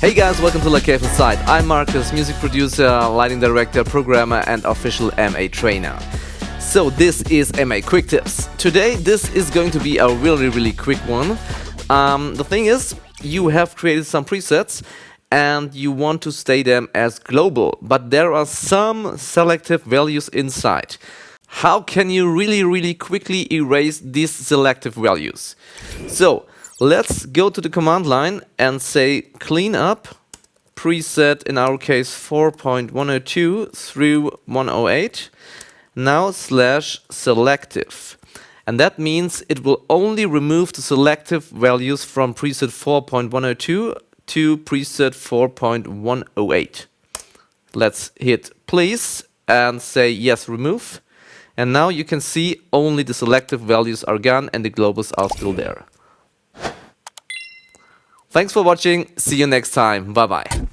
Hey guys, welcome to Lacave-Insight. I'm Marcus, music producer, lighting director, programmer and official MA trainer. So this is MA Quick Tips. Today this is going to be a really quick one. The thing is, you have created some presets and you want to stay them as global, but there are some selective values inside. How can you really quickly erase these selective values? So let's go to the command line and say clean up preset, in our case 4.102 through 108, now /selective. And that means it will only remove the selective values from preset 4.102 to preset 4.108. Let's hit please and say yes, remove. And now you can see only the selective values are gone and the globals are still there. Thanks for watching. See you next time. Bye bye.